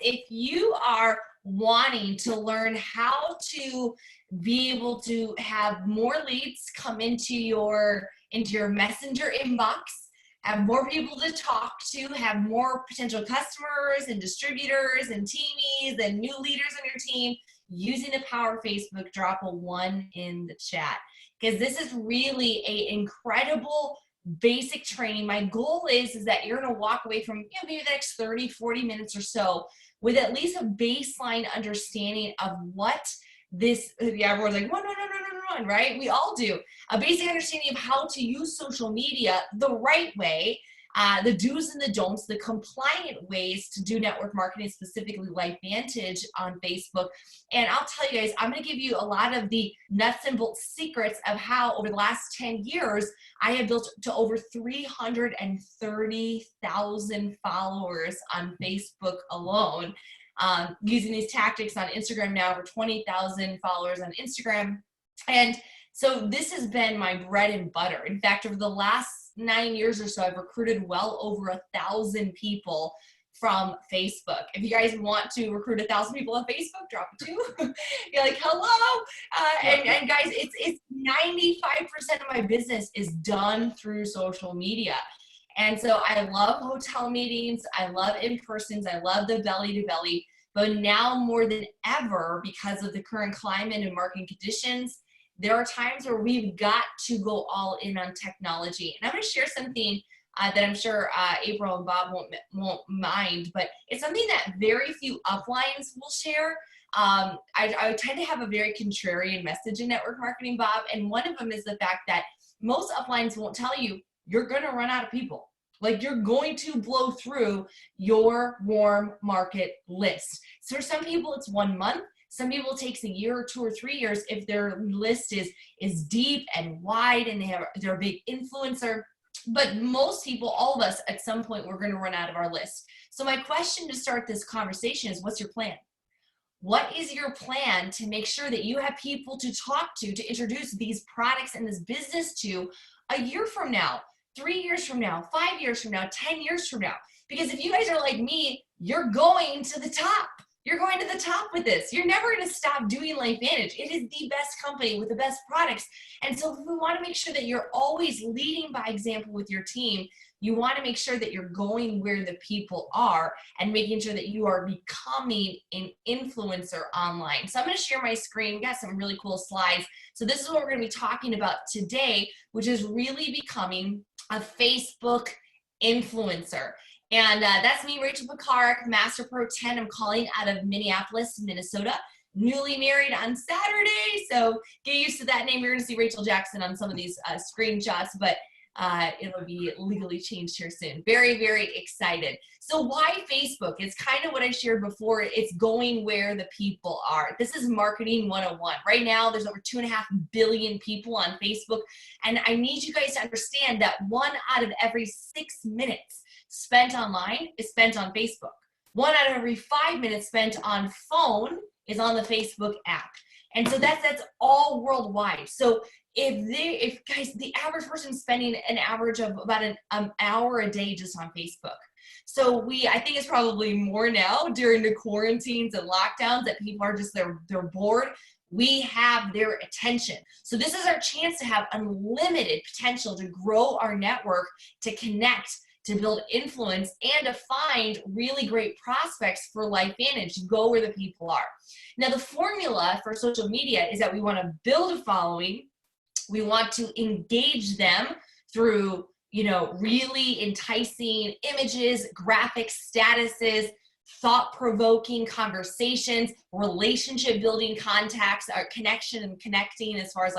if you are wanting to learn how to be able to have more leads come into your messenger inbox, have more people to talk to, have more potential customers and distributors and teamies and new leaders on your team, using the power of Facebook, drop a 1 in the chat, because this is really an incredible basic training. My goal is that you're going to walk away from maybe the next 30-40 minutes or so with at least a baseline understanding of what this, everyone's like, one, right? We all do. A basic understanding of how to use social media the right way, the do's and the don'ts, the compliant ways to do network marketing, specifically LifeVantage on Facebook. And I'll tell you guys, I'm going to give you a lot of the nuts and bolts secrets of how over the last 10 years, I have built to over 330,000 followers on Facebook alone. Using these tactics on Instagram now, over 20,000 followers on Instagram. And so this has been my bread and butter. In fact, over the last 9 years or so, I've recruited well over 1,000 people from Facebook. If you guys want to recruit 1,000 people on Facebook, drop a 2. You're like, hello. And guys, it's 95% of my business is done through social media. And so I love hotel meetings. I love in-persons. I love the belly to belly. But now more than ever, because of the current climate and marketing conditions, there are times where we've got to go all in on technology. And I'm going to share something that I'm sure April and Bob won't mind, but it's something that very few uplines will share. I tend to have a very contrarian message in network marketing, Bob, and one of them is the fact that most uplines won't tell you you're going to run out of people. Like, you're going to blow through your warm market list. So for some people, it's 1 month. Some people it takes a year or 2 or 3 years if their list is deep and wide and they're a big influencer. But most people, all of us, at some point, we're going to run out of our list. So my question to start this conversation is, what's your plan? What is your plan to make sure that you have people to talk to introduce these products and this business to a year from now, 3 years from now, 5 years from now, 10 years from now? Because if you guys are like me, you're going to the top. You're going to the top with this. You're never going to stop doing LifeVantage. It is the best company with the best products. And so we want to make sure that you're always leading by example with your team. You want to make sure that you're going where the people are and making sure that you are becoming an influencer online. So I'm going to share my screen. We got some really cool slides. So this is what we're going to be talking about today, which is really becoming a Facebook influencer. And that's me, Rachel Pekarik, Master Pro10. I'm calling out of Minneapolis, Minnesota. Newly married on Saturday, so get used to that name. You're going to see Rachel Jackson on some of these screenshots, but it'll be legally changed here soon. Very, very excited. So why Facebook? It's kind of what I shared before. It's going where the people are. This is marketing 101. Right now, there's over 2.5 billion people on Facebook, and I need you guys to understand that 1 out of every 6 minutes spent online is spent on Facebook. 1 out of every 5 minutes spent on phone is on the Facebook app. And so that's all worldwide. So if guys, the average person spending an average of about an hour a day just on Facebook. So I think it's probably more now during the quarantines and lockdowns that people are just, they're bored. We have their attention. So this is our chance to have unlimited potential to grow our network, to connect, to build influence, and to find really great prospects for LifeVantage. Go where the people are. Now, the formula for social media is that we want to build a following. We want to engage them through, really enticing images, graphics, statuses, thought-provoking conversations, relationship-building contacts, our connection and connecting as far as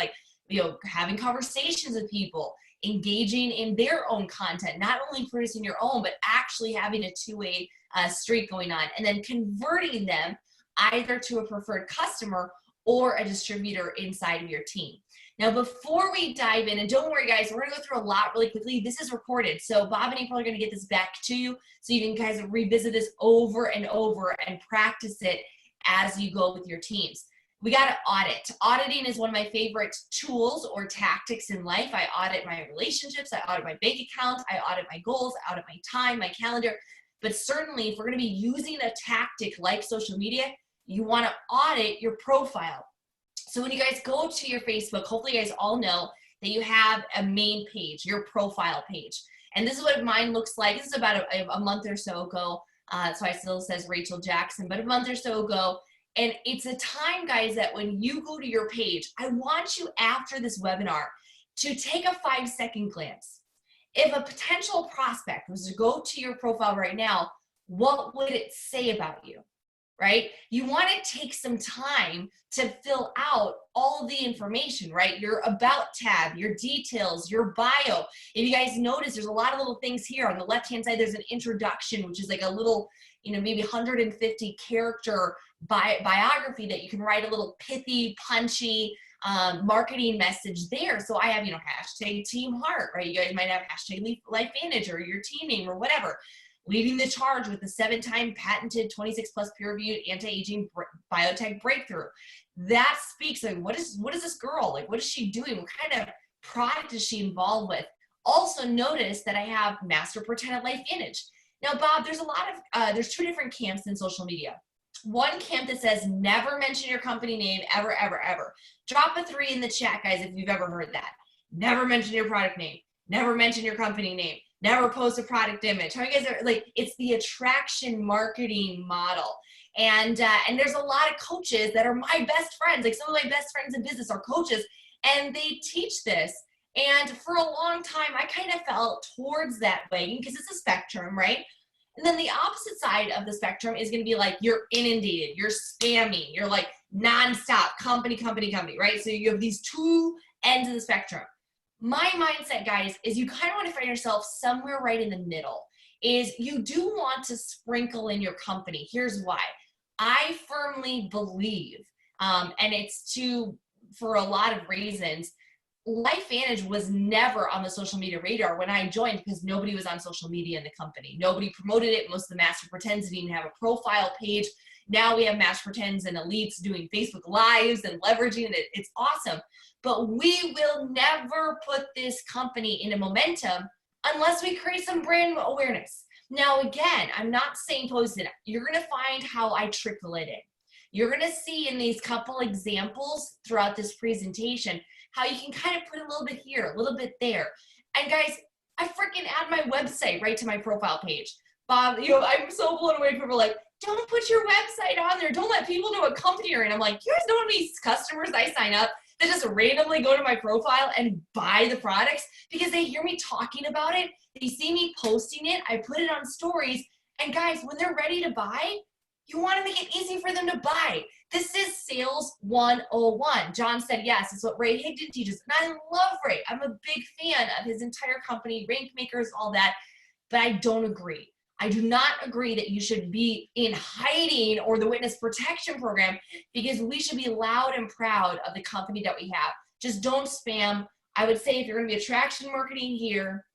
having conversations with people, engaging in their own content, not only producing your own, but actually having a two-way streak going on, and then converting them either to a preferred customer or a distributor inside of your team. Now, before we dive in, and don't worry guys, we're gonna go through a lot really quickly. This is recorded, so Bob and April are gonna get this back to you so you can guys revisit this over and over and practice it as you go with your teams. We got to audit. Auditing is one of my favorite tools or tactics in life. I audit my relationships. I audit my bank account. I audit my goals. I audit my time, my calendar. But certainly if we're going to be using a tactic like social media, you want to audit your profile. So when you guys go to your Facebook, hopefully you guys all know that you have a main page, your profile page. And this is what mine looks like. This is about a month or so ago. So I still says Rachel Jackson, but a month or so ago. And it's a time, guys, that when you go to your page, I want you after this webinar to take a 5-second glance. If a potential prospect was to go to your profile right now, what would it say about you? Right? You want to take some time to fill out all the information, right? Your about tab, your details, your bio. If you guys notice, there's a lot of little things here. On the left-hand side, there's an introduction, which is like a little, maybe 150 character biography that you can write a little pithy, punchy marketing message there. So I have, hashtag team heart, right? You guys might have hashtag LifeVantage or your team name or whatever. Leading the charge with the 7-time patented 26+ peer-reviewed anti-aging biotech breakthrough. That speaks like, what is this girl? Like, what is she doing? What kind of product is she involved with? Also notice that I have Master Pro10 at LifeVantage. Now, Bob, there's 2 different camps in social media. One camp that says never mention your company name ever, ever, ever. Drop a 3 in the chat, guys, if you've ever heard that. Never mention your product name. Never mention your company name. Never post a product image. How you guys are like, it's the attraction marketing model. And there's a lot of coaches that are my best friends. Like some of my best friends in business are coaches and they teach this. And for a long time, I kind of felt towards that way because it's a spectrum, right? And then the opposite side of the spectrum is going to be like, you're inundated, you're spamming, you're like nonstop company, right? So you have these 2 ends of the spectrum. My mindset, guys, is you kind of want to find yourself somewhere right in the middle. Is you do want to sprinkle in your company. Here's why. I firmly believe, and it's for a lot of reasons, LifeVantage was never on the social media radar when I joined because nobody was on social media in the company. Nobody promoted it. Most of the Master Pro10s didn't even have a profile page. Now we have Master Pro10s and elites doing Facebook Lives and leveraging it. It's awesome. But we will never put this company into momentum unless we create some brand awareness. Now, again, I'm not saying post it. You're going to find how I trickle it in. You're going to see in these couple examples throughout this presentation how you can kind of put a little bit here, a little bit there. And guys, I freaking add my website right to my profile page. Bob, I'm so blown away. People are like, don't put your website on there. Don't let people know what company you're in. I'm like, you guys know how many customers I sign up that just randomly go to my profile and buy the products because they hear me talking about it. They see me posting it. I put it on stories. And guys, when they're ready to buy, you want to make it easy for them to buy. This is Sales 101. John said, yes, it's what Ray Higdon teaches. And I love Ray. I'm a big fan of his entire company, Rank Makers, all that. But I don't agree. I do not agree that you should be in hiding or the witness protection program because we should be loud and proud of the company that we have. Just don't spam. I would say if you're going to be attraction marketing here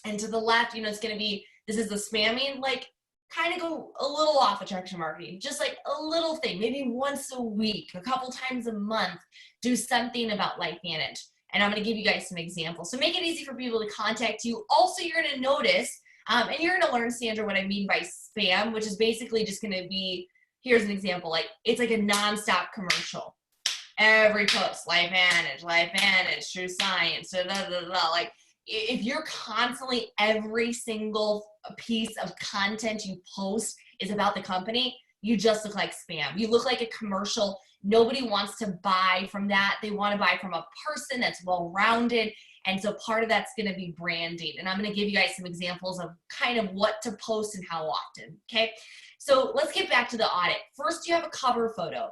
and to the left, it's going to be, this is the spamming, like kind of go a little off attraction marketing, just like a little thing, maybe once a week, a couple times a month, do something about LifeVantage. And I'm going to give you guys some examples. So make it easy for people to contact you. Also, you're going to notice and you're going to learn, Sandra, what I mean by spam, which is basically just going to be, here's an example, like it's like a nonstop commercial. Every post, LifeVantage, True Science, like if you're constantly, every single piece of content you post is about the company, you just look like spam. You look like a commercial. Nobody wants to buy from that. They want to buy from a person that's well-rounded. And so part of that's going to be branding. And I'm going to give you guys some examples of kind of what to post and how often. Okay. So let's get back to the audit. First, you have a cover photo.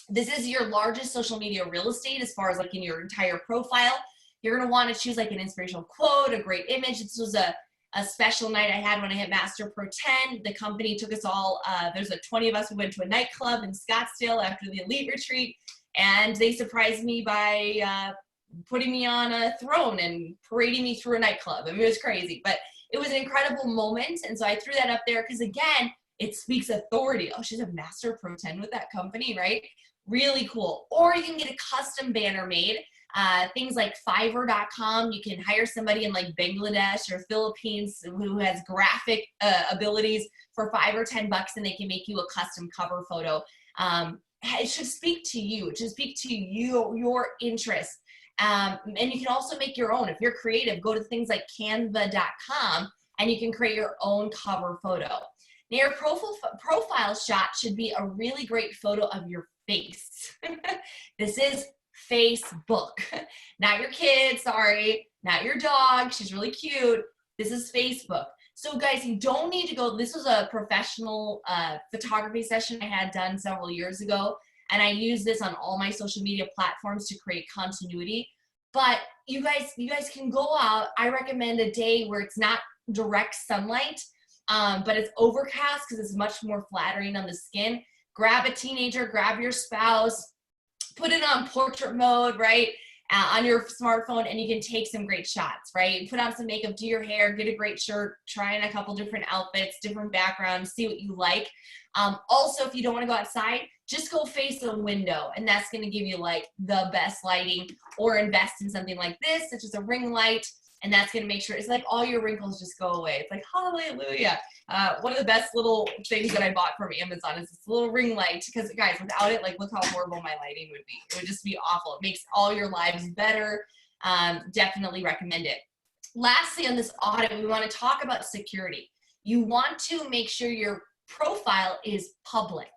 This is your largest social media real estate as far as like in your entire profile. You're going to want to choose like an inspirational quote, a great image. This was a special night I had when I hit Master Pro10. The company took us all, there's like 20 of us. We went to a nightclub in Scottsdale after the elite retreat. And they surprised me by putting me on a throne and parading me through a nightclub. I mean, it was crazy, but it was an incredible moment. And so I threw that up there because, again, it speaks authority. Oh, she's a Master Pro10 with that company, right? Really cool. Or you can get a custom banner made. Things like Fiverr.com, you can hire somebody in like Bangladesh or Philippines who has graphic abilities for $5 or $10, and they can make you a custom cover photo. It should speak to you. It should speak to you, your interests. And you can also make your own. If you're creative, go to things like canva.com and you can create your own cover photo. Now, your profile shot should be a really great photo of your face. This is Facebook, not your kid, sorry, not your dog. She's really cute. This is Facebook. So guys, you don't need to go. This was a professional photography session I had done several years ago, and I use this on all my social media platforms to create continuity. But you guys can go out. I recommend a day where it's not direct sunlight, but it's overcast because it's much more flattering on the skin. Grab a teenager, grab your spouse, put it on portrait mode, right? On your smartphone, and you can take some great shots, right? Put on some makeup, do your hair, get a great shirt, try on a couple different outfits, different backgrounds, see what you like. Also, if you don't want to go outside, just go face a window, and that's going to give you like the best lighting. Or invest in something like this, such as a ring light, and that's going to make sure it's like all your wrinkles just go away. It's like, hallelujah. One of the best little things that I bought from Amazon is this little ring light, because guys, without it, like, look how horrible my lighting would be. It would just be awful. It makes all your lives better. Definitely recommend it. Lastly, on this audit, we want to talk about security. You want to make sure your profile is public.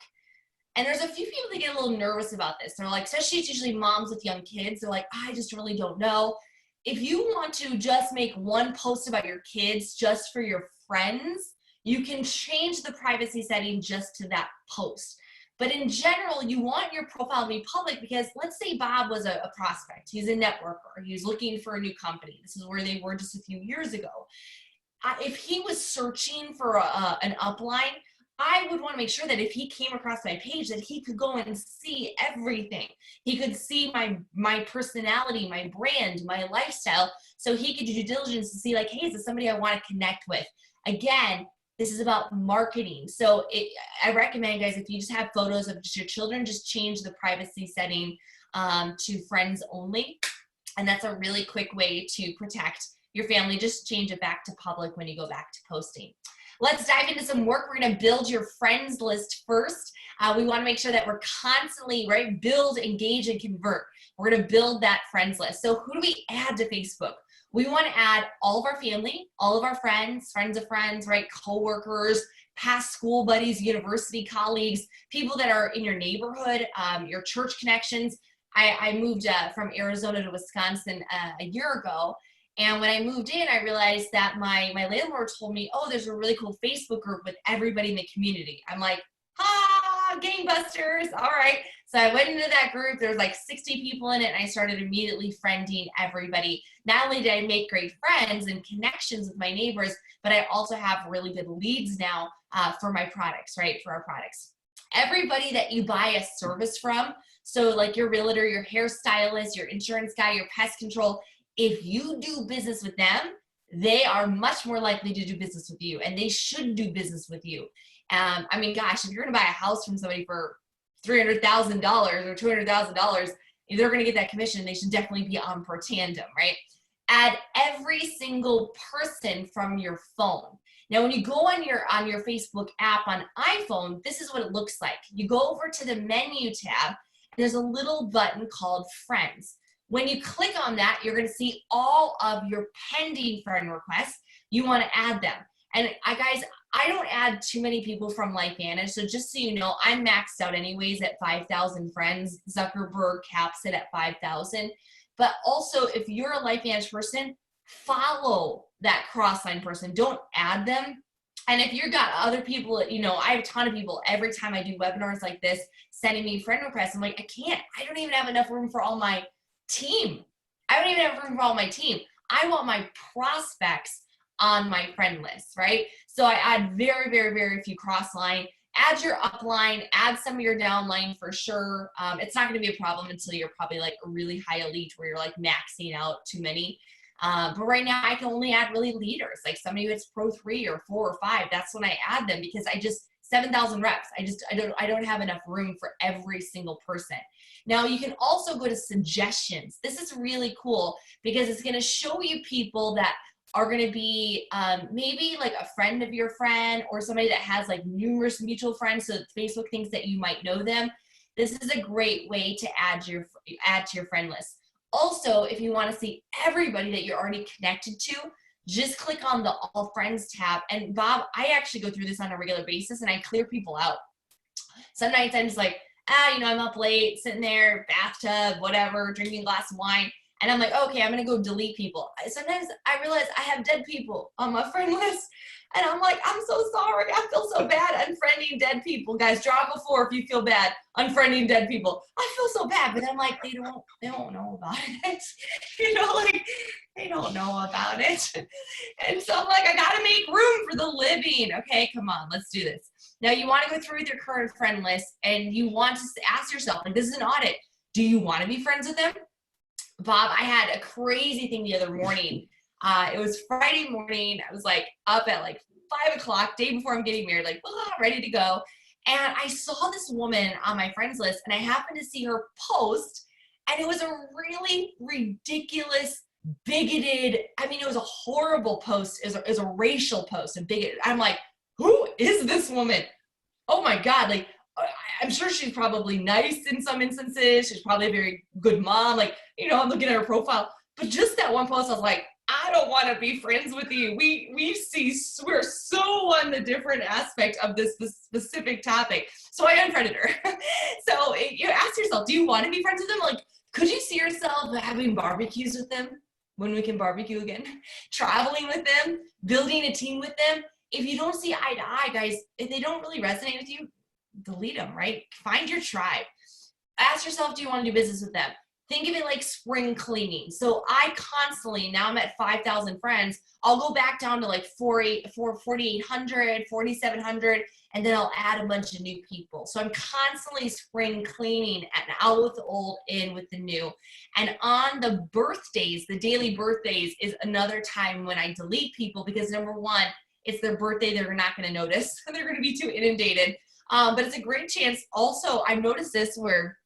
And there's a few people that get a little nervous about this. They're like, especially it's usually moms with young kids. They're like, I just really don't know. If you want to just make one post about your kids just for your friends, you can change the privacy setting just to that post. But in general, you want your profile to be public because let's say Bob was a prospect. He's a networker. He's looking for a new company. This is where they were just a few years ago. If he was searching for an upline, I would want to make sure that if he came across my page that he could go and see everything. He could see my personality, my brand, my lifestyle, so he could do due diligence to see like, hey, is this somebody I want to connect with? Again, this is about marketing. So I recommend, guys, if you just have photos of just your children, just change the privacy setting to friends only. And that's a really quick way to protect your family. Just change it back to public when you go back to posting. Let's dive into some work. We're going to build your friends list first. We want to make sure that we're constantly, right, build, engage, and convert. We're going to build that friends list. So who do we add to Facebook? We want to add all of our family, all of our friends, friends of friends, right, coworkers, past school buddies, university colleagues, people that are in your neighborhood, your church connections. I moved from Arizona to Wisconsin a year ago. And when I moved in, I realized that my landlord told me, oh, there's a really cool Facebook group with everybody in the community. I'm like, gangbusters, all right. So I went into that group. There was like 60 people in it, and I started immediately friending everybody. Not only did I make great friends and connections with my neighbors, but I also have really good leads now for my products, right, for our products. Everybody that you buy a service from, so like your realtor, your hairstylist, your insurance guy, your pest control, if you do business with them, they are much more likely to do business with you, and they should do business with you. I mean, gosh, if you're going to buy a house from somebody for $300,000 or $200,000, if they're going to get that commission, they should definitely be on Pro10, right? Add every single person from your phone. Now, when you go on your Facebook app on iPhone, this is what it looks like. You go over to the menu tab, and there's a little button called Friends. When you click on that, you're going to see all of your pending friend requests. You want to add them. And guys, I don't add too many people from LifeVantage. So just so you know, I'm maxed out anyways at 5,000 friends. Zuckerberg caps it at 5,000. But also, if you're a LifeVantage person, follow that cross-line person. Don't add them. And if you've got other people, you know, I have a ton of people every time I do webinars like this sending me friend requests. I'm like, I don't even have enough room for all my team. I don't even have room for all my team. I want my prospects on my friend list, right? So I add very, very, very few cross-line. Add your upline, add some of your downline for sure. It's not going to be a problem until you're probably like a really high elite where you're like maxing out too many. But right now I can only add really leaders, like somebody who hits Pro 3 or 4 or 5. That's when I add them because I just 7,000 reps. I don't have enough room for every single person. Now you can also go to suggestions. This is really cool because it's going to show you people that are going to be maybe like a friend of your friend or somebody that has like numerous mutual friends, so Facebook thinks that you might know them. This is a great way to add to your friend list. Also, if you want to see everybody that you're already connected to, just click on the All Friends tab. And Bob, I actually go through this on a regular basis and I clear people out. Some nights I'm just like, I'm up late, sitting there, bathtub, whatever, drinking a glass of wine. And I'm like, okay, I'm going to go delete people. Sometimes I realize I have dead people on my friend list. And I'm like, I'm so sorry. I feel so bad unfriending dead people. Guys, drop a 4 if you feel bad unfriending dead people. I feel so bad, but I'm like, they don't know about it. Like they don't know about it. And so I'm like, I got to make room for the living. Okay, come on, let's do this. Now you want to go through with your current friend list and you want to ask yourself, like, this is an audit. Do you want to be friends with them? Bob, I had a crazy thing the other morning. It was Friday morning. I was like up at like 5 o'clock, day before I'm getting married, like ready to go. And I saw this woman on my friends list and I happened to see her post and it was a really ridiculous, bigoted, it was a horrible post. It was a racial post, a bigoted. I'm like, who is this woman? Oh my God. Like, I'm sure she's probably nice in some instances. She's probably a very good mom. Like, I'm looking at her profile, but just that one post, I was like, I don't want to be friends with you. We're so on the different aspect of this specific topic. So I unfriended her. So you ask yourself, do you want to be friends with them? Like, could you see yourself having barbecues with them when we can barbecue again? Traveling with them, building a team with them? If you don't see eye to eye, guys, if they don't really resonate with you, delete them, right? Find your tribe. Ask yourself, do you want to do business with them? Think of it like spring cleaning. So I constantly, now I'm at 5,000 friends, I'll go back down to like 4,800, 4,700, and then I'll add a bunch of new people. So I'm constantly spring cleaning and out with the old, in with the new. And on the birthdays, the daily birthdays is another time when I delete people because number one, it's their birthday, they're not going to notice. They're going to be too inundated. But it's a great chance. Also, I've noticed this where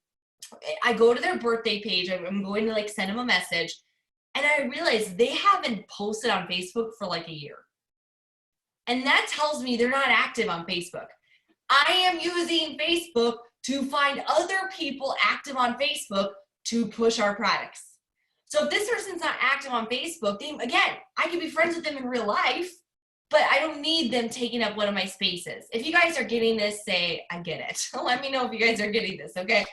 I go to their birthday page, I'm going to like send them a message, and I realize they haven't posted on Facebook for like a year. And that tells me they're not active on Facebook. I am using Facebook to find other people active on Facebook to push our products. So if this person's not active on Facebook, again, I can be friends with them in real life, but I don't need them taking up one of my spaces. If you guys are getting this, say, I get it. Let me know if you guys are getting this, okay?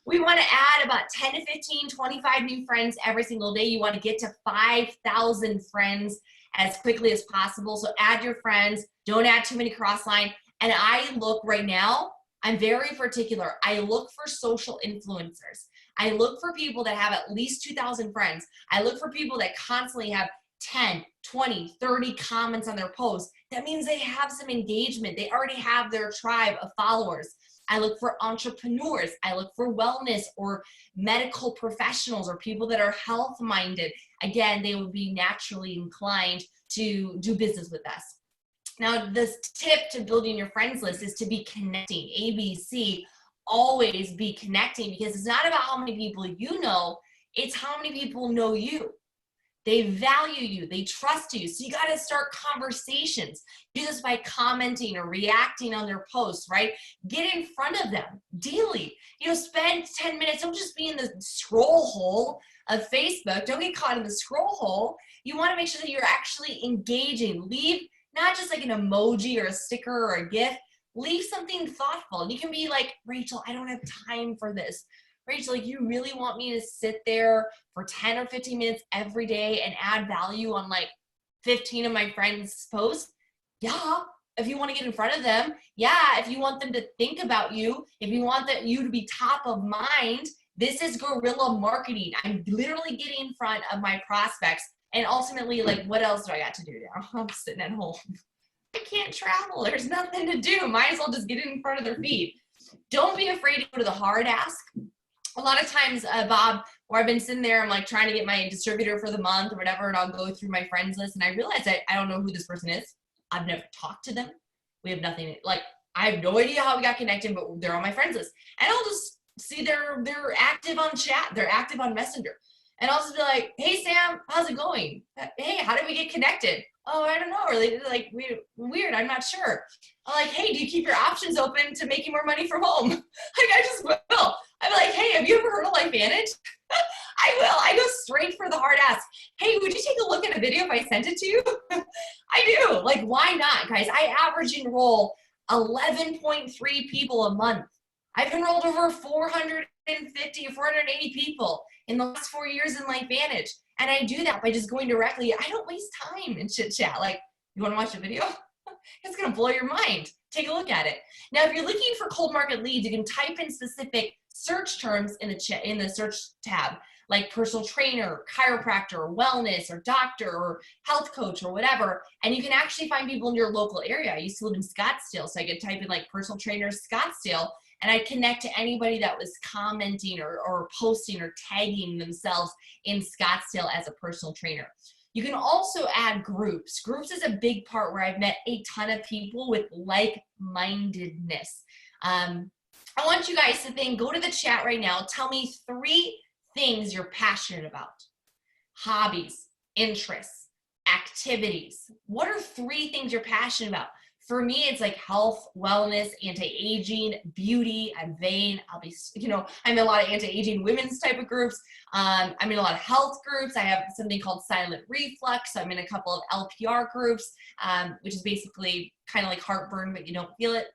We want to add about 10 to 15, 25 new friends every single day. You want to get to 5,000 friends as quickly as possible. So add your friends. Don't add too many cross-line. And I look right now, I'm very particular. I look for social influencers. I look for people that have at least 2,000 friends. I look for people that constantly have 10, 20, 30 comments on their posts. That means they have some engagement. They already have their tribe of followers. I look for entrepreneurs. I look for wellness or medical professionals or people that are health-minded. Again, they would be naturally inclined to do business with us. Now, this tip to building your friends list is to be connecting. ABC, always be connecting, because it's not about how many people you know, it's how many people know you. They value you, they trust you. So you got to start conversations. Do this by commenting or reacting on their posts, right? Get in front of them daily. Spend 10 minutes. Don't just be in the scroll hole of Facebook. Don't get caught in the scroll hole. You want to make sure that you're actually engaging. Leave not just like an emoji or a sticker or a GIF. Leave something thoughtful. You can be like, Rachel, I don't have time for this. Rachel, like, you really want me to sit there for 10 or 15 minutes every day and add value on like 15 of my friends' posts? Yeah. If you want to get in front of them, yeah. If you want them to think about you, if you want you to be top of mind, this is guerrilla marketing. I'm literally getting in front of my prospects. And ultimately, like, what else do I got to do now? I'm sitting at home. I can't travel. There's nothing to do. Might as well just get in front of their feed. Don't be afraid to go to the hard ask. A lot of times, Bob, where I've been sitting there, I'm like trying to get my distributor for the month or whatever, and I'll go through my friends list, and I realize that I don't know who this person is. I've never talked to them. We have nothing, like, I have no idea how we got connected, but they're on my friends list. And I'll just see they're active on chat. They're active on Messenger. And I'll just be like, hey, Sam, how's it going? Hey, how did we get connected? Oh, I don't know. Really, like, weird. I'm not sure. I'm like, hey, do you keep your options open to making more money from home? Like, I just will. I'm like, hey, have you ever heard of LifeVantage? I will. I go straight for the hard ask. Hey, would you take a look at a video if I sent it to you? I do. Like, why not, guys? I average enroll 11.3 people a month. I've enrolled over 450 or 480 people in the last 4 years in LifeVantage. And I do that by just going directly. I don't waste time in chit chat. Like, you want to watch a video? It's going to blow your mind. Take a look at it. Now, if you're looking for cold market leads, you can type in specific search terms in the search tab, like personal trainer, chiropractor, wellness, or doctor, or health coach, or whatever. And you can actually find people in your local area. I used to live in Scottsdale, so I could type in like personal trainer Scottsdale, and I'd connect to anybody that was commenting or posting or tagging themselves in Scottsdale as a personal trainer. You can also add groups. Groups is a big part where I've met a ton of people with like-mindedness. I want you guys to think, go to the chat right now, tell me 3 things you're passionate about. Hobbies, interests, activities. What are 3 things you're passionate about? For me, it's like health, wellness, anti-aging, beauty. I'm vain. I'm in a lot of anti-aging women's type of groups. I'm in a lot of health groups. I have something called silent reflux. I'm in a couple of LPR groups, which is basically kind of like heartburn, but you don't feel it.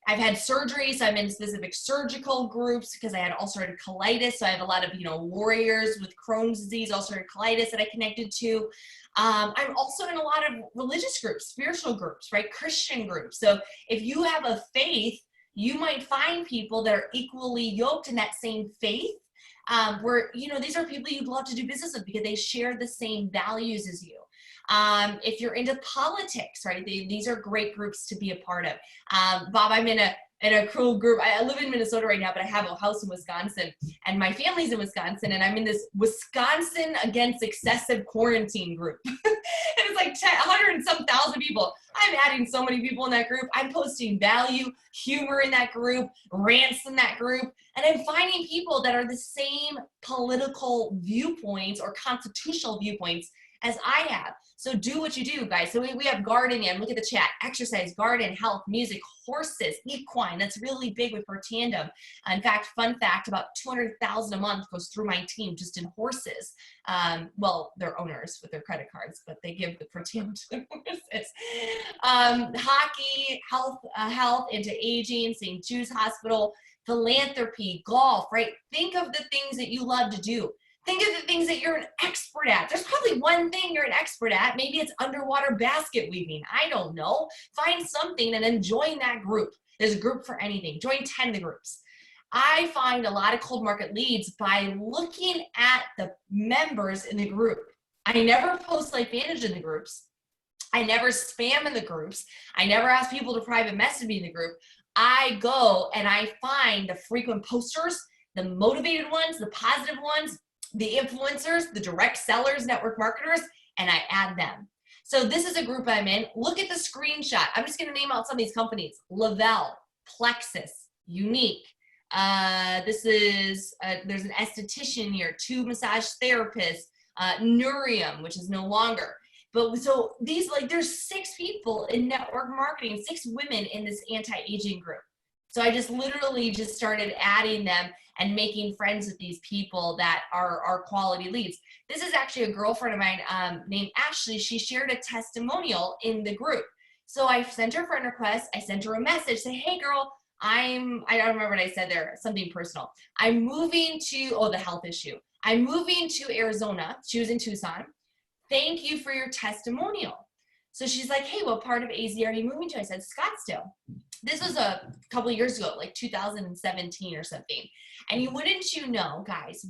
I've had surgery, so I'm in specific surgical groups because I had ulcerative colitis. So I have a lot of, warriors with Crohn's disease, ulcerative colitis that I connected to. I'm also in a lot of religious groups, spiritual groups, right? Christian groups. So if you have a faith, you might find people that are equally yoked in that same faith, where, these are people you'd love to do business with because they share the same values as you. If you're into politics, right? These are great groups to be a part of. Bob, I'm in a cool group. I live in Minnesota right now, but I have a house in Wisconsin, and my family's in Wisconsin, and I'm in this Wisconsin Against Excessive Quarantine group. And it's like 100 and some thousand people. I'm adding so many people in that group. I'm posting value, humor in that group, rants in that group, and I'm finding people that are the same political viewpoints or constitutional viewpoints as I have. So do what you do, guys. So we have gardening, and look at the chat, exercise, garden, health, music, horses, equine. That's really big with Pro10. In fact, fun fact, about $200,000 a month goes through my team just in horses. Well, they're owners with their credit cards, but they give the Pro10 to the horses. Hockey, health, anti-aging, St. Jude's Hospital, philanthropy, golf, right? Think of the things that you love to do. Think of the things that you're an expert at. There's probably one thing you're an expert at. Maybe it's underwater basket weaving. I don't know. Find something and then join that group. There's a group for anything. Join 10 of the groups. I find a lot of cold market leads by looking at the members in the group. I never post LifeVantage in the groups. I never spam in the groups. I never ask people to private message me in the group. I go and I find the frequent posters, the motivated ones, the positive ones, the influencers, the direct sellers, network marketers, and I add them. So this is a group I'm in. Look at the screenshot. I'm just going to name out some of these companies. Lavelle, Plexus, Unique. There's an esthetician here, 2 massage therapists, Nurium, which is no longer. But so these, there's 6 people in network marketing, 6 women in this anti-aging group. So I just literally just started adding them and making friends with these people that are quality leads. This is actually a girlfriend of mine named Ashley. She shared a testimonial in the group. So I sent her a friend request. I sent her a message, say, hey girl, I don't remember what I said there, something personal. I'm moving to, the health issue. I'm moving to Arizona. She was in Tucson. Thank you for your testimonial. So she's like, hey, what part of AZ are you moving to? I said, Scottsdale. This was a couple of years ago, like 2017 or something. And wouldn't you know, guys,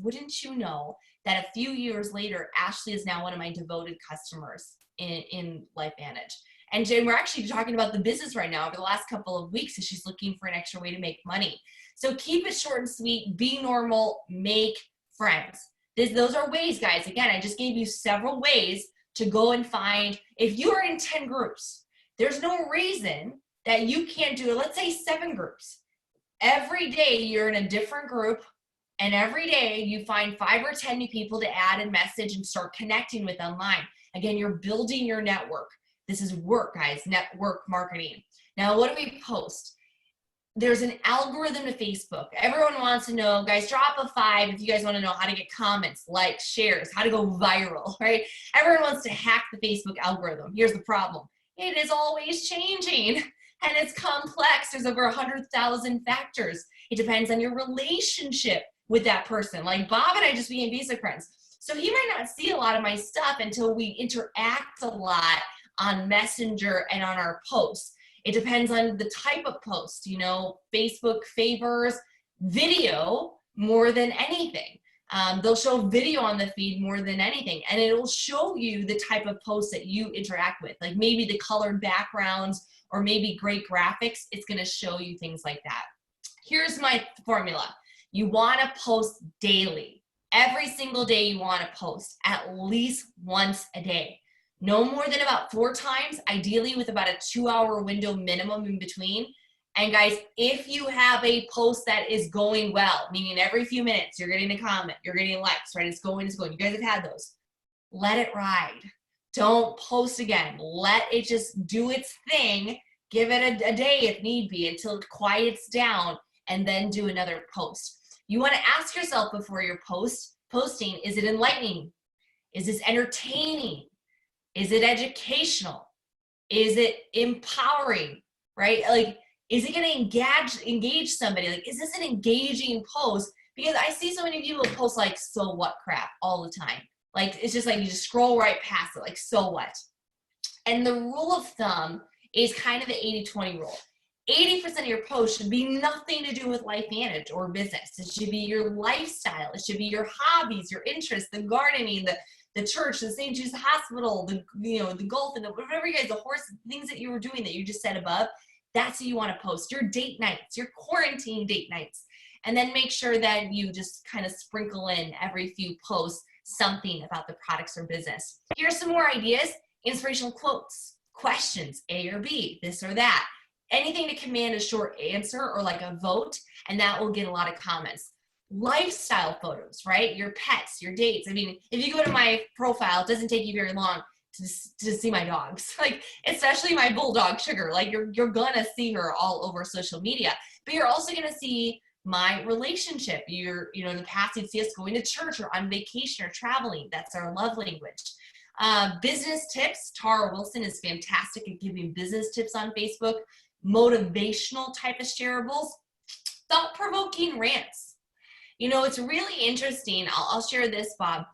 that a few years later, Ashley is now one of my devoted customers in LifeVantage. And Jen, we're actually talking about the business right now over the last couple of weeks, and she's looking for an extra way to make money. So keep it short and sweet, be normal, make friends. Those are ways, guys. Again, I just gave you several ways to go and find, if you are in 10 groups, there's no reason that you can't do, let's say 7 groups. Every day you're in a different group, and every day you find 5 or 10 new people to add and message and start connecting with online. Again, you're building your network. This is work, guys, network marketing. Now, what do we post? There's an algorithm to Facebook. Everyone wants to know, guys, drop a 5 if you guys want to know how to get comments, likes, shares, how to go viral, right? Everyone wants to hack the Facebook algorithm. Here's the problem. It is always changing, and it's complex. There's over 100,000 factors. It depends on your relationship with that person. Like Bob and I just became Facebook friends. So he might not see a lot of my stuff until we interact a lot on Messenger and on our posts. It depends on the type of post. You know, Facebook favors video more than anything. They'll show video on the feed more than anything, and it'll show you the type of posts that you interact with, like maybe the colored backgrounds or maybe great graphics. It's going to show you things like that. Here's my formula. You want to post daily. Every single day you want to post at least once a day. No more than about 4 times, ideally with about a 2-hour window minimum in between. And guys, if you have a post that is going well, meaning every few minutes you're getting a comment, you're getting likes, right? It's going. You guys have had those. Let it ride. Don't post again. Let it just do its thing. Give it a day if need be until it quiets down, and then do another post. You want to ask yourself before you're posting, is it enlightening? Is this entertaining? Is it educational? Is it empowering, right? Like, is it going to engage somebody? Like, is this an engaging post? Because I see so many people post like, so what crap all the time. Like, it's just like, you just scroll right past it. Like, so what? And the rule of thumb is kind of the 80-20 rule. 80% of your posts should be nothing to do with life management or business. It should be your lifestyle. It should be your hobbies, your interests, the gardening, the church, the St. Jude's Hospital, the golf, and whatever you guys, the horse, things that you were doing that you just said above. That's what you want to post. Your date nights, your quarantine date nights. And then make sure that you just kind of sprinkle in every few posts something about the products or business. Here's some more ideas. Inspirational quotes, questions, A or B, this or that. Anything to command a short answer or like a vote, and that will get a lot of comments. Lifestyle photos, right? Your pets, your dates. I mean, if you go to my profile, it doesn't take you very long to see my dogs, like especially my bulldog Sugar. Like you're gonna see her all over social media, but you're also gonna see my relationship. In the past you'd see us going to church or on vacation or traveling. That's our love language. Business tips. Tara Wilson is fantastic at giving business tips on Facebook. Motivational type of shareables. Thought-provoking rants. It's really interesting. I'll share this, Bob.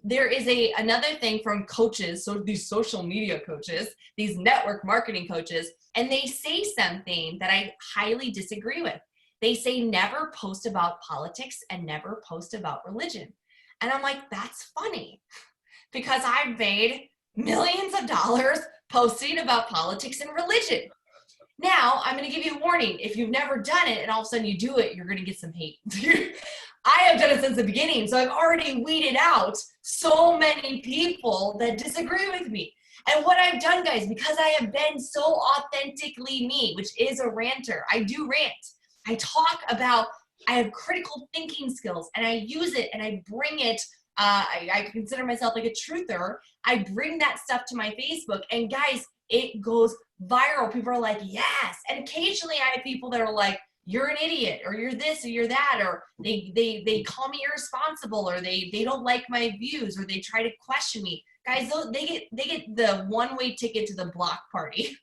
There is another thing from coaches, so these social media coaches, these network marketing coaches, and they say something that I highly disagree with. They say never post about politics and never post about religion. And I'm like, that's funny, because I've made millions of dollars posting about politics and religion. Now, I'm going to give you a warning. If you've never done it and all of a sudden you do it, you're going to get some hate. I have done it since the beginning, so I've already weeded out so many people that disagree with me. And what I've done, guys, because I have been so authentically me, which is a ranter, I do rant. I talk about, I have critical thinking skills, and I use it, and I bring it. I consider myself like a truther. I bring that stuff to my Facebook, and guys, it goes viral. People are like, yes. And occasionally I have people that are like, you're an idiot, or you're this, or you're that, or they call me irresponsible, or they don't like my views, or they try to question me. Guys, they get the one-way ticket to the block party.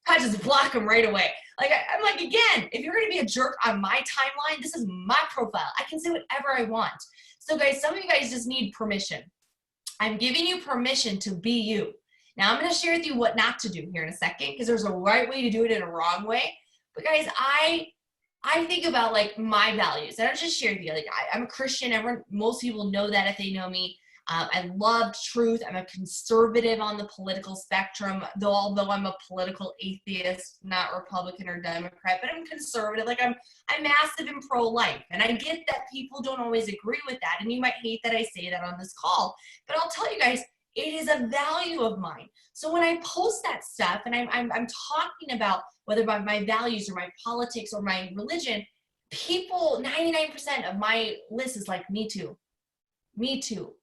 I just block them right away. Like, I'm like, again, if you're going to be a jerk on my timeline, this is my profile. I can say whatever I want. So guys, some of you guys just need permission. I'm giving you permission to be you. Now I'm going to share with you what not to do here in a second, because there's a right way to do it and a wrong way. But guys, I think about like my values, and I'll just share with you. Like, I'm a Christian. Most people know that if they know me. I love truth. I'm a conservative on the political spectrum, although I'm a political atheist, not Republican or Democrat, but I'm conservative. Like, I'm massive in pro-life, and I get that people don't always agree with that, and you might hate that I say that on this call, but I'll tell you guys, It is a value of mine. So when I post that stuff and I'm talking about whether by my values or my politics or my religion, people, 99% of my list is like, me too, me too.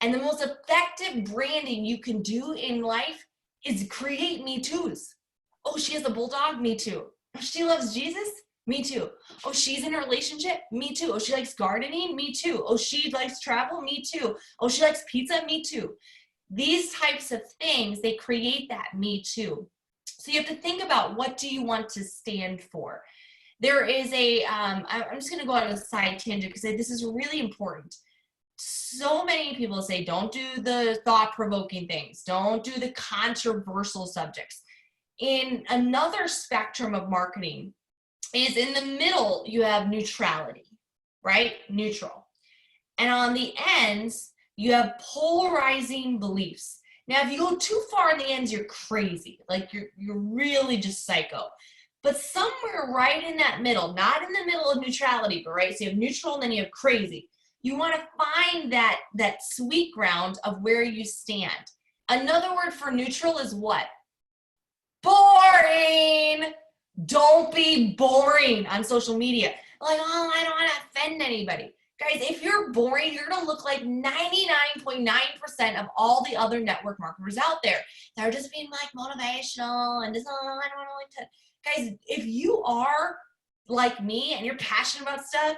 And the most effective branding you can do in life is create me too's. Oh, she has a bulldog? Me too. Oh, she loves Jesus? Me too. Oh, she's in a relationship? Me too. Oh, she likes gardening? Me too. Oh, she likes travel? Me too. Oh, she likes pizza? Me too. These types of things, they create that me too. So you have to think about, what do you want to stand for? There is a, I'm just going to go on a side tangent because this is really important. So many people say, don't do the thought-provoking things. Don't do the controversial subjects. In another spectrum of marketing is in the middle, you have neutrality, right? Neutral. And on the ends, you have polarizing beliefs. Now, if you go too far in the ends, you're crazy. Like you're really just psycho. But somewhere right in that middle, not in the middle of neutrality, but right, so you have neutral and then you have crazy. You want to find that sweet ground of where you stand. Another word for neutral is what? Boring. Don't be boring on social media. Like, oh, I don't want to offend anybody. Guys, if you're boring, you're going to look like 99.9% of all the other network marketers out there. They're just being like motivational and just, oh, I don't want to like to. Guys, if you are like me and you're passionate about stuff,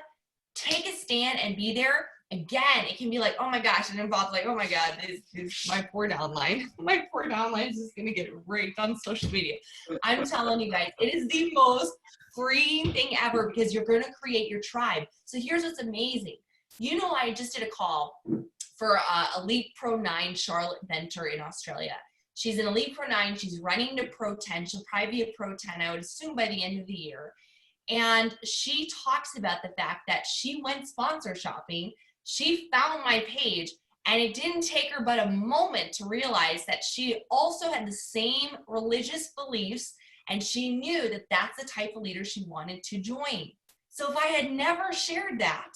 take a stand and be there. Again, it can be like, oh my gosh, and then Bob's like, oh my God, this my poor downline. My poor downline is just gonna get raped on social media. I'm telling you guys, it is the most freeing thing ever because you're gonna create your tribe. So here's what's amazing. You know, I just did a call for Elite Pro9 Charlotte Venter in Australia. She's an Elite Pro9. She's running to Pro10. She'll probably be a Pro10, I would assume, by the end of the year. And she talks about the fact that she went sponsor shopping. She found my page, and it didn't take her but a moment to realize that she also had the same religious beliefs, and she knew that that's the type of leader she wanted to join. So if I had never shared that,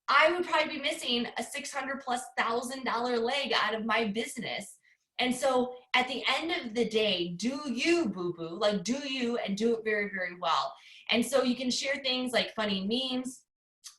I would probably be missing a $600,000+ leg out of my business. And so at the end of the day, do you, boo-boo, like do you, and do it very, very well. And so you can share things like funny memes,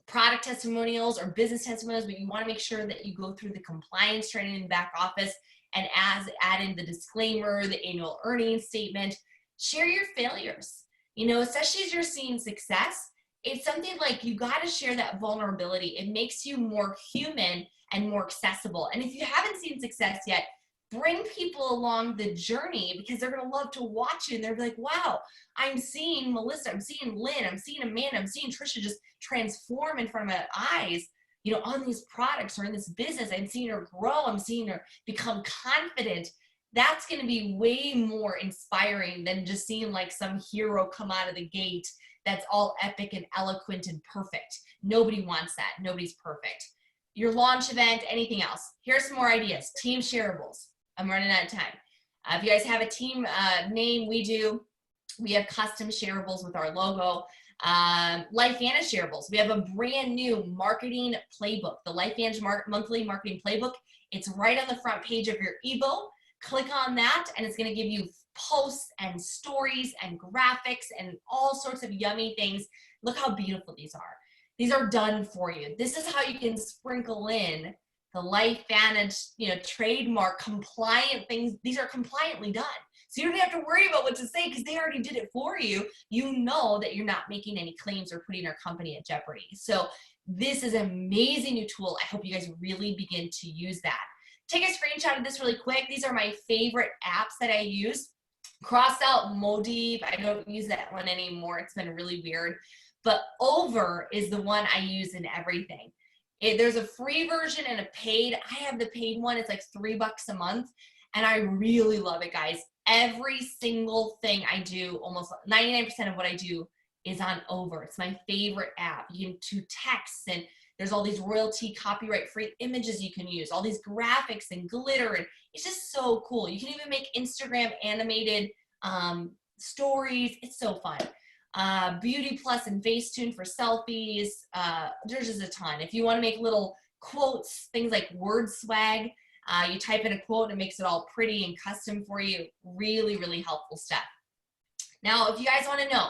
product testimonials, or business testimonials, but you want to make sure that you go through the compliance training in the back office and add in the disclaimer, the annual earnings statement. Share your failures, you know, especially as you're seeing success. It's something like you got to share that vulnerability. It makes you more human and more accessible. And if you haven't seen success yet, bring people along the journey because they're going to love to watch you. And they're like, wow, I'm seeing Melissa, I'm seeing Lynn, I'm seeing Amanda, I'm seeing Trisha just transform in front of my eyes, you know, on these products or in this business. I'm seeing her grow. I'm seeing her become confident. That's going to be way more inspiring than just seeing like some hero come out of the gate that's all epic and eloquent and perfect. Nobody wants that. Nobody's perfect. Your launch event, anything else. Here's some more ideas. Team shareables. I'm running out of time. If you guys have a team name, we do. We have custom shareables with our logo. LifeVantage shareables. We have a brand new marketing playbook, the LifeVantage monthly marketing playbook. It's right on the front page of your Evo. Click on that and it's going to give you posts and stories and graphics and all sorts of yummy things. Look how beautiful these are. These are done for you. This is how you can sprinkle in the LifeVantage, you know, trademark compliant things. These are compliantly done. So you don't have to worry about what to say because they already did it for you. You know that you're not making any claims or putting your company at jeopardy. So this is an amazing new tool. I hope you guys really begin to use that. Take a screenshot of this really quick. These are my favorite apps that I use. Cross out Modiv. I don't use that one anymore. It's been really weird. But Over is the one I use in everything. There's a free version and a paid. I have the paid one. It's like $3 a month. And I really love it, guys. Every single thing I do, almost 99% of what I do is on Over. It's my favorite app. You can do texts, and there's all these royalty copyright free images you can use, all these graphics and glitter, and it's just so cool. You can even make Instagram animated stories. It's so fun. Beauty Plus and Facetune for selfies. There's just a ton. If you want to make little quotes, things like word swag, You type in a quote and it makes it all pretty and custom for you. Really, really helpful step. Now, if you guys want to know,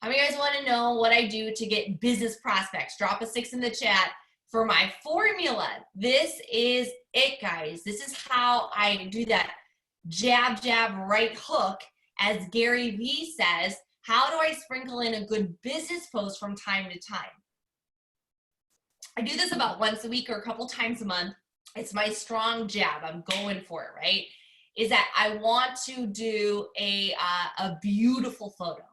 how many of you guys want to know what I do to get business prospects? Drop a 6 in the chat for my formula. This is it, guys. This is how I do that jab, jab, right hook. As Gary Vee says, how do I sprinkle in a good business post from time to time? I do this about once a week or a couple times a month. It's my strong jab. I'm going for it, right? Is that I want to do a beautiful photo.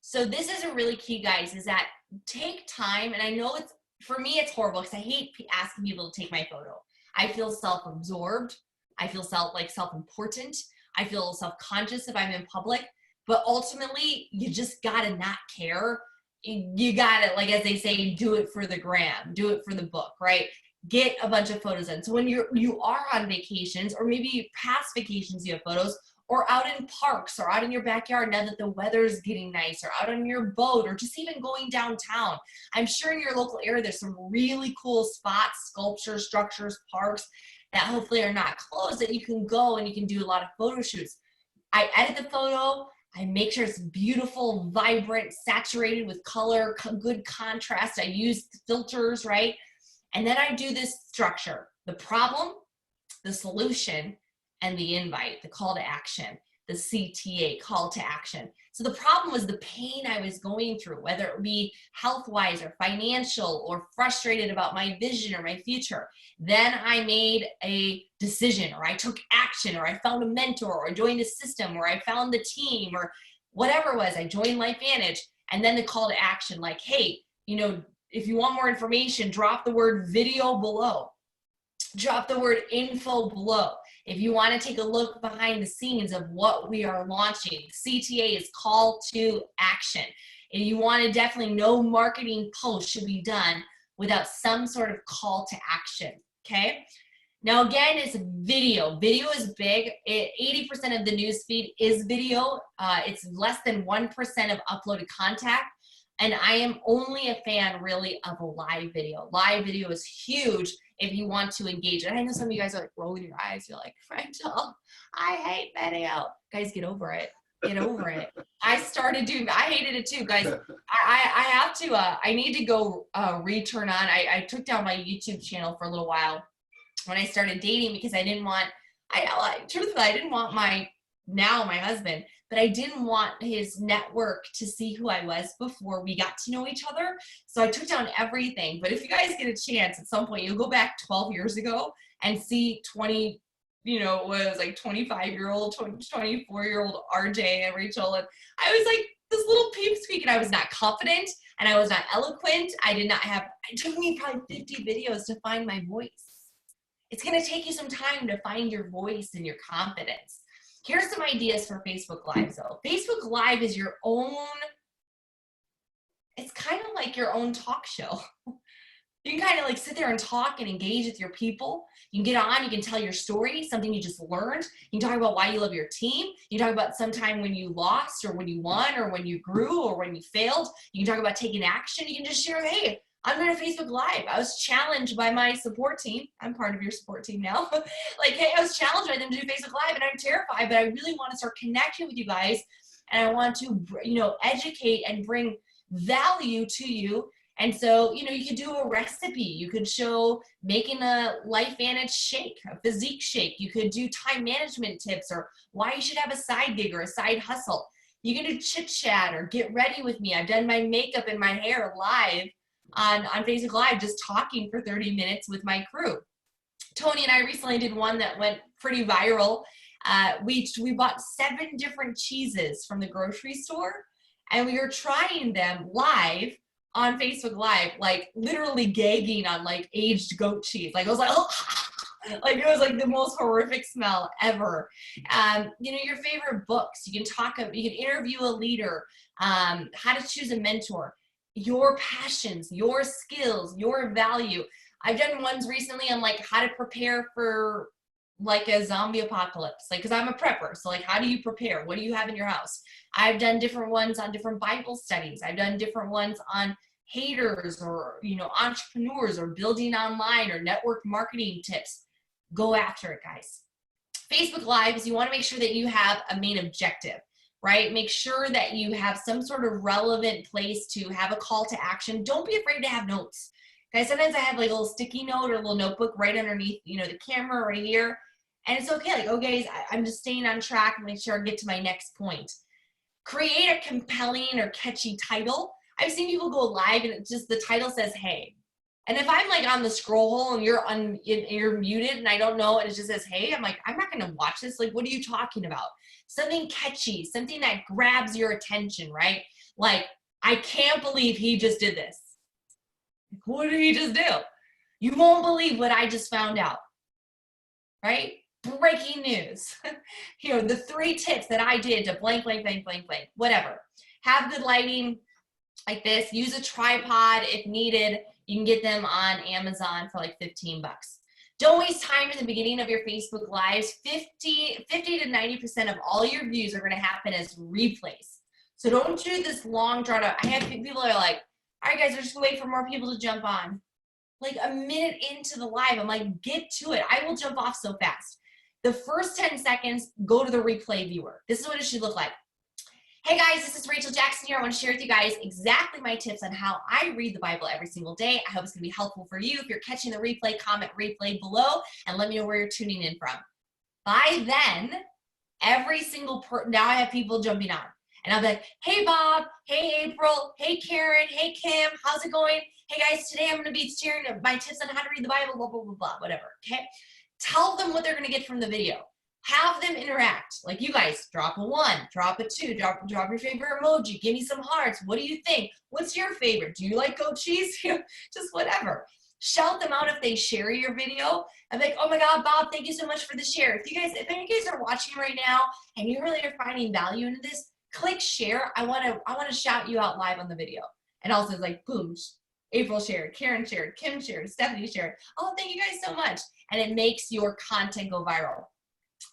So this is a really key, guys, is that take time. And I know it's, for me, it's horrible because I hate asking people to take my photo. I feel self-absorbed. I feel self-important. I feel self-conscious if I'm in public. But ultimately, you just gotta not care. You gotta, like as they say, do it for the gram, do it for the book, right? Get a bunch of photos in. So when you are on vacations, or maybe past vacations you have photos, or out in parks, or out in your backyard now that the weather's getting nice, or out on your boat, or just even going downtown. I'm sure in your local area there's some really cool spots, sculptures, structures, parks that hopefully are not closed that you can go and you can do a lot of photo shoots. I edit the photo. I make sure it's beautiful, vibrant, saturated with color, good contrast. I use filters, right? And then I do this structure: the problem, the solution, and the invite, the call to action, the CTA, call to action. So the problem was the pain I was going through, whether it be health-wise or financial or frustrated about my vision or my future. Then I made a decision, or I took action, or I found a mentor, or I joined a system, or I found the team, or whatever it was. I joined LifeVantage. And then the call to action, like, hey, you know, if you want more information, drop the word video below. Drop the word info below. If you want to take a look behind the scenes of what we are launching, CTA is call to action. And you want to definitely, no marketing post should be done without some sort of call to action, okay? Now again, it's video. Video is big. 80% of the newsfeed is video. It's less than 1% of uploaded content. And I am only a fan really of a live video. Live video is huge if you want to engage. And I know some of you guys are like rolling your eyes. You're like, Frentel, I hate video. Guys, get over it. Get over it. I hated it too, guys. I have to, I need to go return on. I took down my YouTube channel for a little while when I started dating because I didn't want, truthfully, I didn't want my husband, but I didn't want his network to see who I was before we got to know each other. So I took down everything. But if you guys get a chance at some point, you'll go back 12 years ago and see 25-year-old, 24-year-old RJ and Rachel. And I was like this little peepsqueak, and I was not confident and I was not eloquent. It took me probably 50 videos to find my voice. It's going to take you some time to find your voice and your confidence. Here's some ideas for Facebook Live, though. Facebook Live is your own, it's kind of like your own talk show. You can kind of like sit there and talk and engage with your people. You can get on, you can tell your story, something you just learned. You can talk about why you love your team. You can talk about sometime when you lost, or when you won, or when you grew, or when you failed. You can talk about taking action. You can just share, hey, I'm going to Facebook Live. I was challenged by my support team. I'm part of your support team now. Like, hey, I was challenged by them to do Facebook Live, and I'm terrified, but I really want to start connecting with you guys. And I want to, educate and bring value to you. And so, you could do a recipe. You could show making a LifeVantage shake, a physique shake. You could do time management tips, or why you should have a side gig or a side hustle. You can do chit chat or get ready with me. I've done my makeup and my hair live on Facebook Live, just talking for 30 minutes with my crew. Tony and I recently did one that went pretty viral. We bought 7 different cheeses from the grocery store, and we were trying them live on Facebook Live, like literally gagging on like aged goat cheese. Like I was like, oh, like it was like the most horrific smell ever. Your favorite books. You can interview a leader, how to choose a mentor, your passions, your skills, your value. I've done ones recently on like how to prepare for like a zombie apocalypse, like, because I'm a prepper. So like, how do you prepare? What do you have in your house? I've done different ones on different Bible studies. I've done different ones on haters, or, entrepreneurs, or building online, or network marketing tips. Go after it, guys. Facebook Lives, you want to make sure that you have a main objective, right? Make sure that you have some sort of relevant place to have a call to action. Don't be afraid to have notes. Guys, sometimes I have like a little sticky note or a little notebook right underneath, you know, the camera right here. And it's okay, like, oh guys, I'm just staying on track and make sure I get to my next point. Create a compelling or catchy title. I've seen people go live and it's just the title says, hey. And if I'm like on the scroll hole and you're muted and I don't know and it just says, hey, I'm like, I'm not gonna watch this. Like, what are you talking about? Something catchy, something that grabs your attention, right? Like, I can't believe he just did this. What did he just do? You won't believe what I just found out, right? Breaking news. You know, the 3 tips that I did to blank, blank, blank, blank, blank, whatever. Have good lighting like this. Use a tripod if needed. You can get them on Amazon for like 15 bucks. Don't waste time in the beginning of your Facebook Lives. 50 to 90% of all your views are going to happen as replays. So don't do this long drawn out. I have people that are like, all right, guys, we're just going to wait for more people to jump on. Like a minute into the live, I'm like, get to it. I will jump off so fast. The first 10 seconds, go to the replay viewer. This is what it should look like. Hey guys, this is Rachel Jackson here. I want to share with you guys exactly my tips on how I read the Bible every single day. I hope it's going to be helpful for you. If you're catching the replay, comment replay below and let me know where you're tuning in from. By then, every single now I have people jumping on. And I'll be like, hey Bob, hey April, hey Karen, hey Kim, how's it going? Hey guys, today I'm going to be sharing my tips on how to read the Bible, blah, blah, blah, blah, whatever, okay? Tell them what they're going to get from the video. Have them interact. Like you guys, drop a 1, drop a 2, drop your favorite emoji, give me some hearts. What do you think? What's your favorite? Do you like goat cheese? Just whatever. Shout them out if they share your video. I'm like, oh my God, Bob, thank you so much for the share. If any of you guys are watching right now and you really are finding value into this, click share. I want to shout you out live on the video. And also it's like, boom, April shared, Karen shared, Kim shared, Stephanie shared. Oh, thank you guys so much. And it makes your content go viral.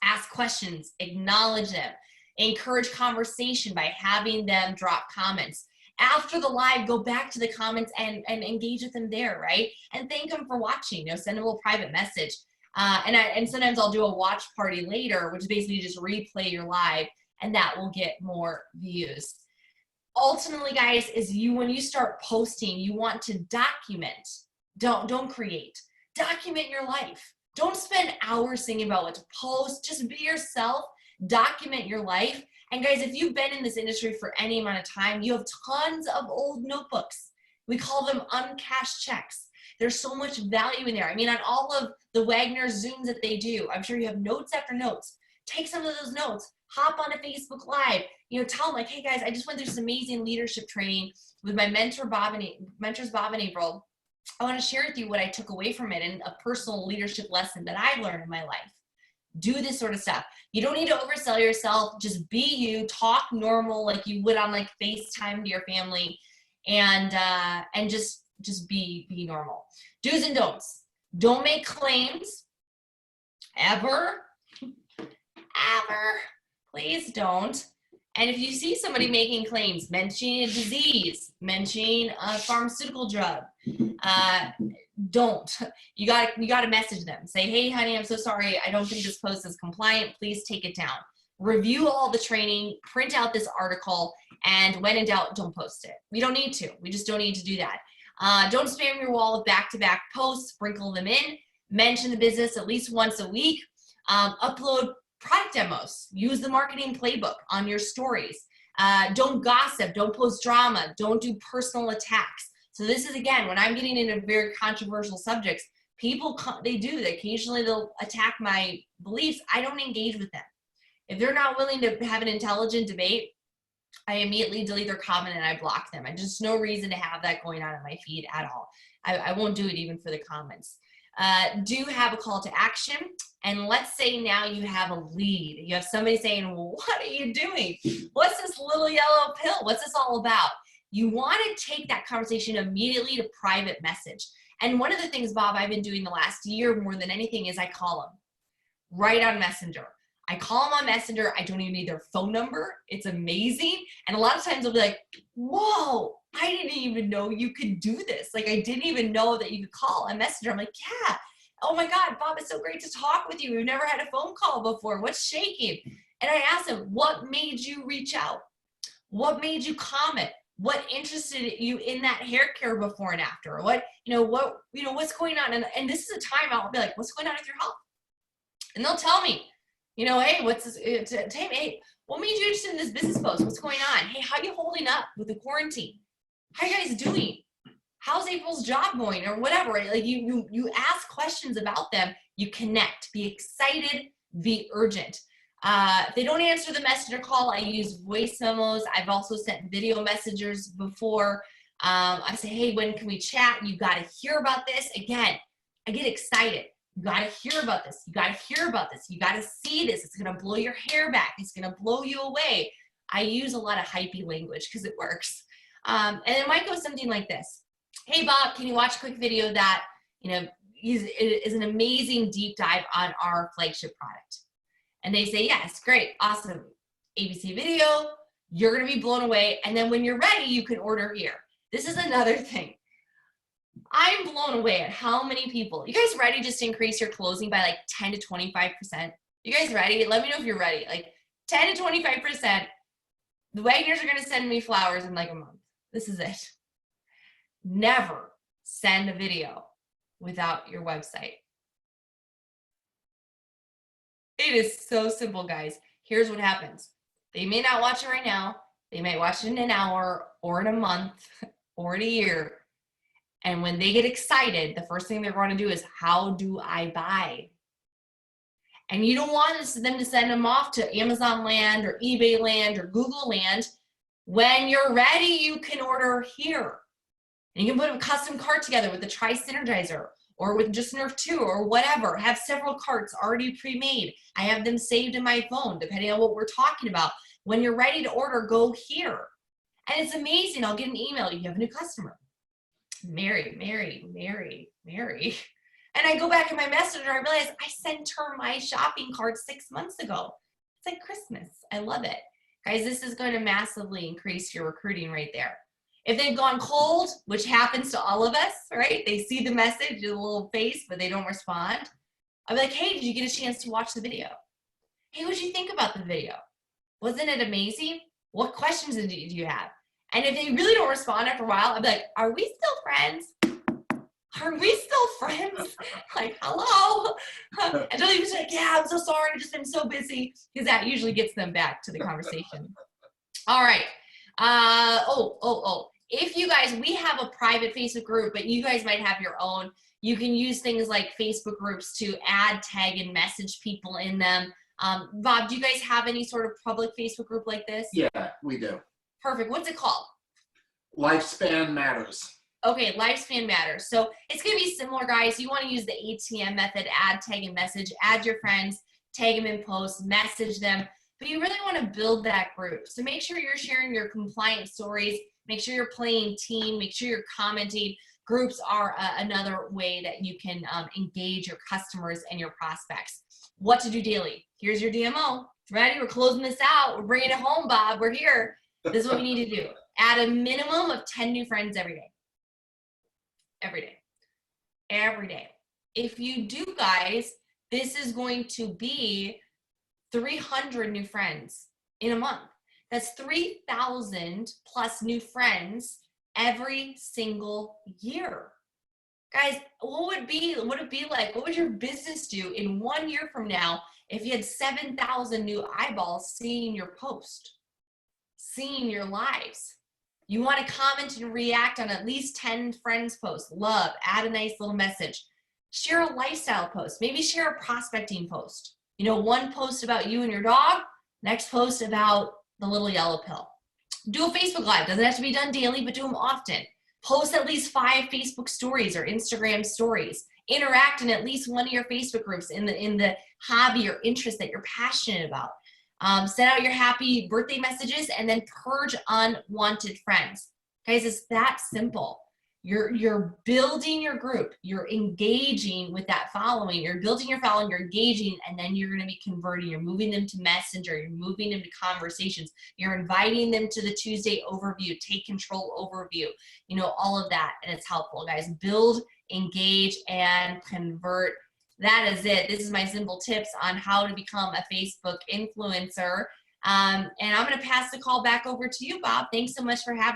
Ask questions, acknowledge them, encourage conversation by having them drop comments. After the live, go back to the comments and engage with them there, right? And thank them for watching, send them a little private message. And sometimes I'll do a watch party later, which is basically just replay your live, and that will get more views. Ultimately, guys, is when you start posting, you want to document. Don't create. Document your life. Don't spend hours thinking about what to post. Just be yourself. Document your life. And guys, if you've been in this industry for any amount of time, you have tons of old notebooks. We call them uncashed checks. There's so much value in there. I mean, on all of the Wagner Zooms that they do, I'm sure you have notes after notes. Take some of those notes. Hop on a Facebook Live. Tell them like, hey guys, I just went through some amazing leadership training with my mentors Bob and April. I want to share with you what I took away from it and a personal leadership lesson that I've learned in my life. Do this sort of stuff. You don't need to oversell yourself. Just be you. Talk normal like you would on like FaceTime to your family, and just be normal. Do's and don'ts. Don't make claims ever. Please don't. And if you see somebody making claims, mentioning a disease, mentioning a pharmaceutical drug, don't. You gotta message them. Say, hey, honey, I'm so sorry. I don't think this post is compliant. Please take it down. Review all the training, print out this article, and when in doubt, don't post it. We don't need to. We just don't need to do that. Don't spam your wall with back-to-back posts. Sprinkle them in. Mention the business at least once a week. Upload product demos. Use the marketing playbook on your stories. Don't gossip. Don't post drama. Don't do personal attacks. So this is, again, when I'm getting into very controversial subjects, people, they occasionally they'll attack my beliefs. I don't engage with them. If they're not willing to have an intelligent debate, I immediately delete their comment and I block them. And just no reason to have that going on in my feed at all. I won't do it even for the comments. Do have a call to action. And let's say now you have a lead. You have somebody saying, well, what are you doing? What's this little yellow pill? What's this all about? You want to take that conversation immediately to private message. And one of the things, Bob, I've been doing the last year more than anything is I call them right on Messenger. I call them on Messenger. I don't even need their phone number. It's amazing. And a lot of times they'll be like, whoa, I didn't even know you could do this. Like, I didn't even know that you could call on Messenger. I'm like, yeah. Oh my God, Bob, it's so great to talk with you. We've never had a phone call before. What's shaking? And I asked him, what made you reach out? What made you comment? What interested you in that hair care before and after? What's going on? And this is a time I'll be like, what's going on with your health? And they'll tell me, hey, what's this? Hey, what made you interested in this business post? What's going on? Hey, how you holding up with the quarantine? How you guys doing? How's April's job going, or whatever? Like you ask questions about them, you connect, be excited, be urgent. If they don't answer the messenger call, I use voice memos. I've also sent video messages before. I say, hey, when can we chat? You got to hear about this. Again, I get excited. You got to hear about this. You got to hear about this. You got to see this. It's going to blow your hair back. It's going to blow you away. I use a lot of hypey language because it works. And it might go something like this. Hey, Bob, can you watch a quick video that, is an amazing deep dive on our flagship product? And they say, yes, great, awesome. ABC video, you're going to be blown away. And then when you're ready, you can order here. This is another thing. I'm blown away at how many people, you guys ready just to increase your closing by like 10 to 25%? You guys ready? Let me know if you're ready. Like 10 to 25%. The Wagners are going to send me flowers in like a month. This is it. Never send a video without your website. It is so simple, guys. Here's what happens. They may not watch it right now. They might watch it in an hour or in a month or in a year. And when they get excited, the first thing they're going to do is, how do I buy? And you don't want them to send them off to Amazon land or eBay land or Google land. When you're ready, you can order here. And you can put a custom cart together with the Tri-Synergizer or with just Nerf 2 or whatever. Have several carts already pre-made. I have them saved in my phone, depending on what we're talking about. When you're ready to order, go here. And it's amazing. I'll get an email. You have a new customer. Mary. And I go back in my messenger. I realize I sent her my shopping cart 6 months ago. It's like Christmas. I love it. Guys, this is going to massively increase your recruiting right there. If they've gone cold, which happens to all of us, right? They see the message, a little face, but they don't respond. I'll be like, hey, did you get a chance to watch the video? Hey, what did you think about the video? Wasn't it amazing? What questions do you have? And if they really don't respond after a while, I'll be like, are we still friends? Are we still friends? Like, hello? And they'll even say, like, yeah, I'm so sorry. I've just been so busy. Because that usually gets them back to the conversation. All right. If you guys, we have a private Facebook group, but you guys might have your own. You can use things like Facebook groups to add, tag, and message people in them. Bob, do you guys have any sort of public Facebook group like this? Yeah, we do. Perfect. What's it called? Lifespan Matters. Okay, Lifespan Matters. So it's going to be similar, guys. You want to use the ATM method, add, tag, and message. Add your friends, tag them in posts, message them. But you really want to build that group. So make sure you're sharing your compliance stories. Make sure you're playing team. Make sure you're commenting. Groups are another way that you can engage your customers and your prospects. What to do daily. Here's your DMO. Ready? We're closing this out. We're bringing it home, Bob. We're here. This is what we need to do. Add a minimum of 10 new friends every day. Every day. Every day. If you do, guys, this is going to be 300 new friends in a month. That's 3,000 plus new friends every single year. Guys, what would it be like? What would your business do in 1 year from now if you had 7,000 new eyeballs seeing your post, seeing your lives? You want to comment and react on at least 10 friends' posts. Love, add a nice little message. Share a lifestyle post. Maybe share a prospecting post. One post about you and your dog, next post about the little yellow pill. Do a Facebook Live. Doesn't have to be done daily, but do them often. Post at least 5 Facebook stories or Instagram stories. Interact in at least one of your Facebook groups in the hobby or interest that you're passionate about. Send out your happy birthday messages and then purge unwanted friends. Guys, it's that simple. You're building your group. You're engaging with that following. You're building your following. You're engaging, and then you're going to be converting. You're moving them to Messenger. You're moving them to conversations. You're inviting them to the Tuesday overview, take control overview, all of that, and it's helpful, guys. Build, engage, and convert that is it. This is my simple tips on how to become a Facebook influencer. And I'm going to pass the call back over to you, Bob. Thanks so much for having